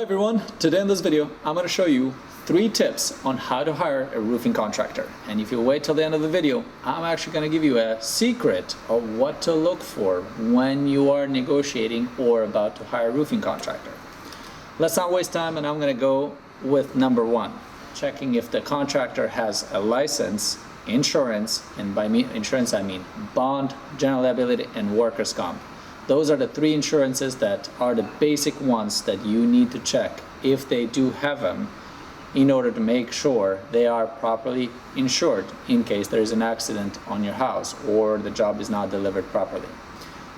Hi everyone, today in this video I'm going to show you 3 tips on how to hire a roofing contractor. And if you wait till the end of the video, I'm actually going to give you a secret of what to look for when you are negotiating or about to hire a roofing contractor. Let's not waste time, and I'm going to go with number 1, checking if the contractor has a license, insurance, and by insurance I mean bond, general liability, and workers' comp. Those are the 3 insurances that are the basic ones that you need to check if they do have them, in order to make sure they are properly insured in case there is an accident on your house or the job is not delivered properly.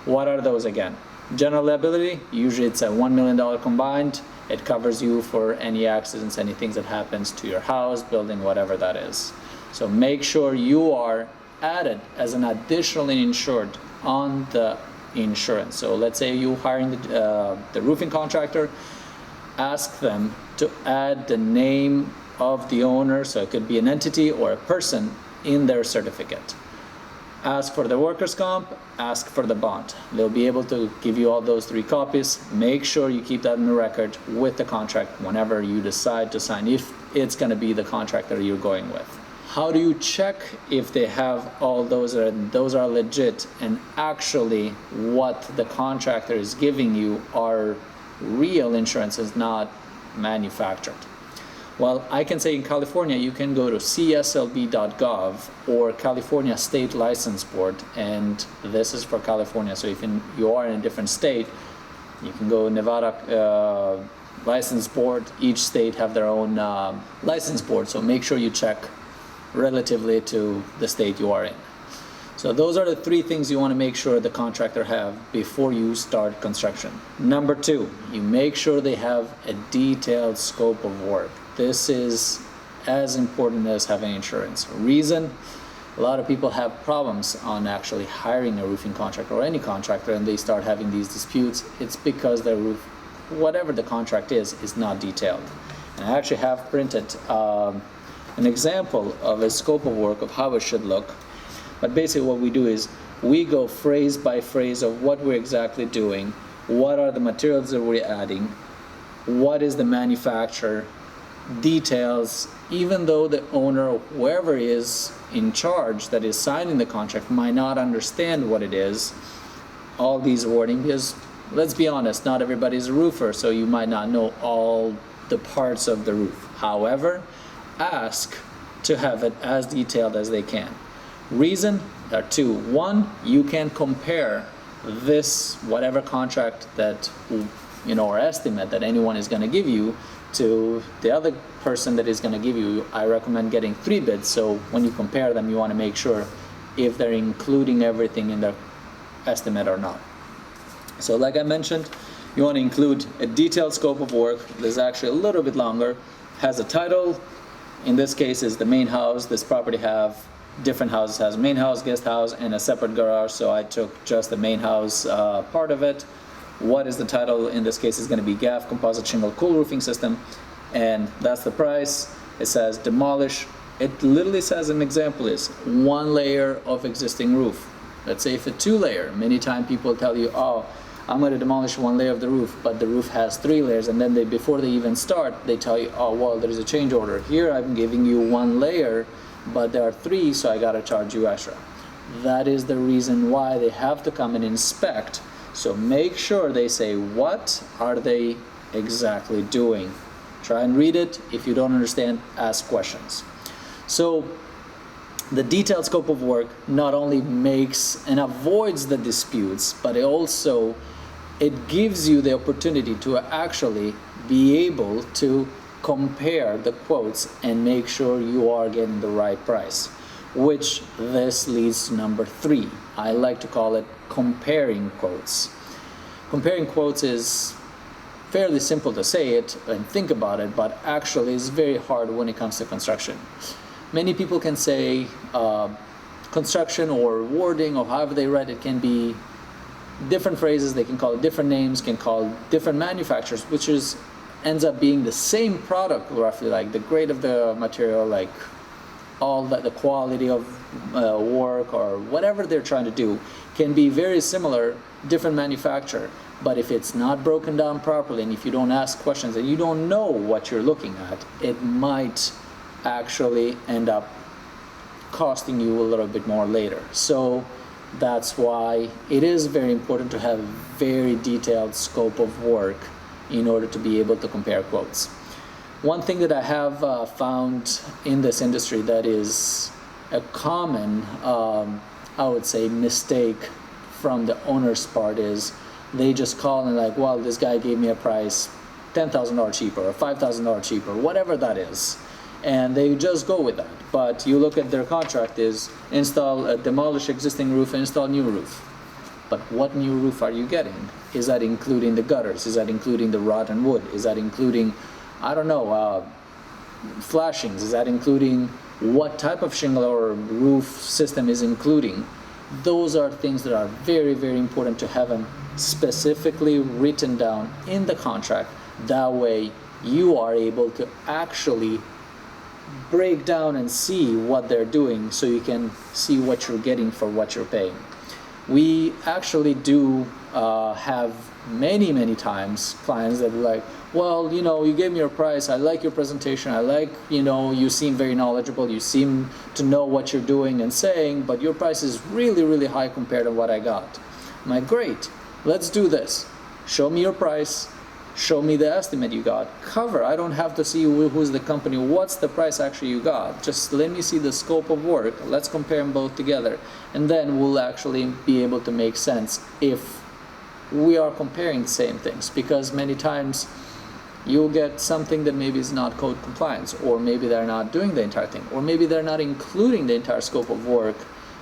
What are those again? General liability, usually it's a $1 million combined. It covers you for any accidents, any things that happens to your house, building, whatever that is. So make sure you are added as an additionally insured on the insurance. So let's say you're hiring the roofing contractor, ask them to add the name of the owner, so it could be an entity or a person, in their certificate. Ask for the workers' comp, ask for the bond. They'll be able to give you all those 3 copies. Make sure you keep that in the record with the contract whenever you decide to sign, if it's going to be the contractor you're going with. How do you check if they have all those, and those are legit, and actually what the contractor is giving you are real insurances, not manufactured? Well, I can say in California you can go to cslb.gov or California State License Board, and this is for California. So if you are in a different state, you can go Nevada License Board. Each state have their own license board, so make sure you check relatively to the state you are in. So those are the 3 things you want to make sure the contractor have before you start construction. Number 2, you make sure they have a detailed scope of work. This is as important as having insurance. Reason, a lot of people have problems on actually hiring a roofing contractor or any contractor, and they start having these disputes. It's because their roof, whatever the contract is not detailed. And I actually have printed an example of a scope of work of how it should look. But basically what we do is we go phrase by phrase of what we're exactly doing, what are the materials that we're adding, what is the manufacturer, details. Even though the owner or whoever is in charge that is signing the contract might not understand what it is, all these wording, because let's be honest, not everybody's a roofer, so you might not know all the parts of the roof. However, ask to have it as detailed as they can. Reason, there are 2. 1, you can compare this whatever contract that or estimate that anyone is going to give you to the other person that is going to give you. I recommend getting 3 bids, so when you compare them you want to make sure if they're including everything in their estimate or not. So like I mentioned, you want to include a detailed scope of work. This is actually a little bit longer, has a title. In this case is the main house. This property have different houses, has main house, guest house, and a separate garage, so I took just the main house part of it. What is the title? In this case is going to be GAF, Composite Shingle Cool Roofing System, and that's the price. It says demolish. It literally says an example is 1 layer of existing roof. Let's say if it's 2 layer, many times people tell you, oh, I'm going to demolish 1 layer of the roof, but the roof has 3 layers, and then before they even start, they tell you, oh, well, there is a change order. Here I'm giving you 1 layer, but there are 3, so I got to charge you extra. That is the reason why they have to come and inspect. So make sure they say, what are they exactly doing? Try and read it. If you don't understand, ask questions. So the detailed scope of work not only makes and avoids the disputes, but it gives you the opportunity to actually be able to compare the quotes and make sure you are getting the right price, which this leads to number 3. I like to call it comparing quotes. Comparing quotes is fairly simple to say it and think about it, but actually it's very hard when it comes to construction. Many people can say construction or wording or however they write it can be different phrases, they can call it different names, can call different manufacturers, which ends up being the same product roughly, like the grade of the material, like all the quality of work or whatever they're trying to do can be very similar, different manufacturer. But if it's not broken down properly, and if you don't ask questions and you don't know what you're looking at, it might actually end up costing you a little bit more later. So that's why it is very important to have a very detailed scope of work in order to be able to compare quotes. One thing that I have found in this industry that is a common, I would say, mistake from the owner's part is they just call and like, well, this guy gave me a price $10,000 cheaper or $5,000 cheaper, whatever that is, and they just go with that. But you look at their contract is install, demolish existing roof, install new roof. But what new roof are you getting? Is that including the gutters? Is that including the rotten wood? Is that including, I don't know, flashings? Is that including what type of shingle or roof system is including? Those are things that are very, very important to have them specifically written down in the contract. That way you are able to actually break down and see what they're doing, so you can see what you're getting for what you're paying. We actually do have many times clients that are like, well, you gave me your price, I like your presentation, I like, you seem very knowledgeable, you seem to know what you're doing and saying, but your price is really high compared to what I got. I'm like, great, let's do this. Show me your price, show me the estimate you got. Cover, I don't have to see who's the company, what's the price actually you got. Just let me see the scope of work, let's compare them both together, and then we'll actually be able to make sense if we are comparing the same things. Because many times you'll get something that maybe is not code compliance, or maybe they're not doing the entire thing, or maybe they're not including the entire scope of work,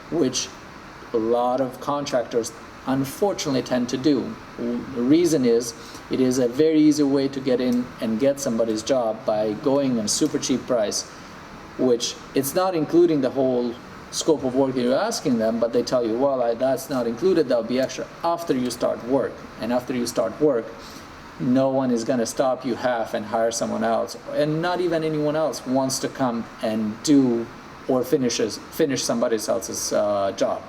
which a lot of contractors unfortunately tend to do. The reason is, it is a very easy way to get in and get somebody's job by going on a super cheap price, which it's not including the whole scope of work you're asking them, but they tell you, well, that's not included, that'll be extra after you start work. And after you start work, no one is going to stop you half and hire someone else, and not even anyone else wants to come and do or finish somebody else's job.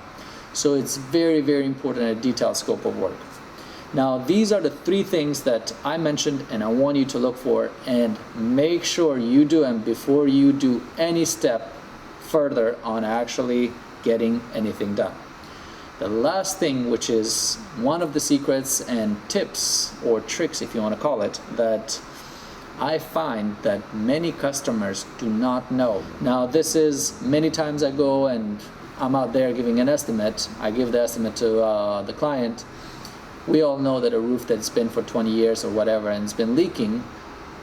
So it's very important, a detailed scope of work. Now, these are the 3 things that I mentioned and I want you to look for, and make sure you do them before you do any step further on actually getting anything done. The last thing, which is one of the secrets and tips or tricks, if you want to call it, that I find that many customers do not know. Now, this is many times I go and I'm out there giving an estimate. I give the estimate to the client. We all know that a roof that's been for 20 years or whatever and it's been leaking,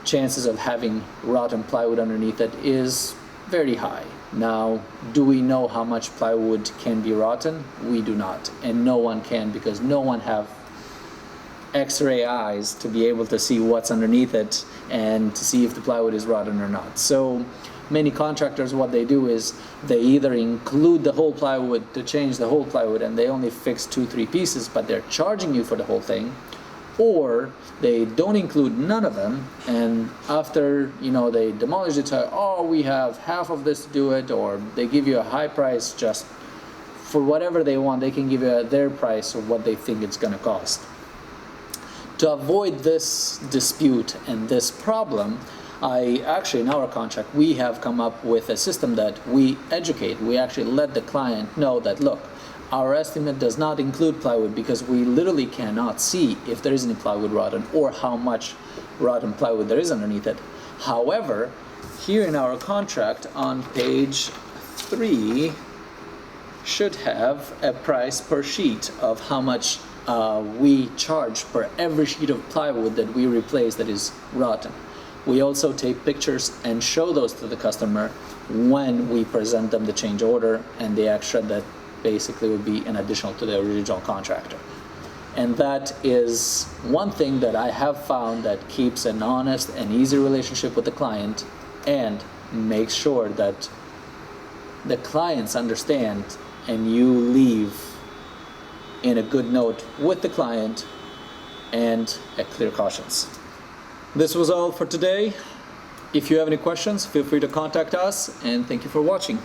chances of having rotten plywood underneath it is very high. Now, do we know how much plywood can be rotten? We do not, and no one can, because no one have X-ray eyes to be able to see what's underneath it and to see if the plywood is rotten or not. So many contractors, what they do is they either include the whole plywood to change the whole plywood, and they only fix 2-3 pieces, but they're charging you for the whole thing, or they don't include none of them, and after they demolish it, oh, we have half of this to do it, or they give you a high price just for whatever they want. They can give you their price of what they think it's going to cost. To avoid this dispute and this problem, in our contract, we have come up with a system that we educate. We actually let the client know that, look, our estimate does not include plywood, because we literally cannot see if there is any plywood rotten or how much rotten plywood there is underneath it. However, here in our contract on page 3 should have a price per sheet of how much we charge per every sheet of plywood that we replace that is rotten. We also take pictures and show those to the customer when we present them the change order, and the extra that basically would be an additional to the original contractor. And that is one thing that I have found that keeps an honest and easy relationship with the client, and makes sure that the clients understand and you leave in a good note with the client and a clear conscience. This was all for today. If you have any questions, feel free to contact us, and thank you for watching.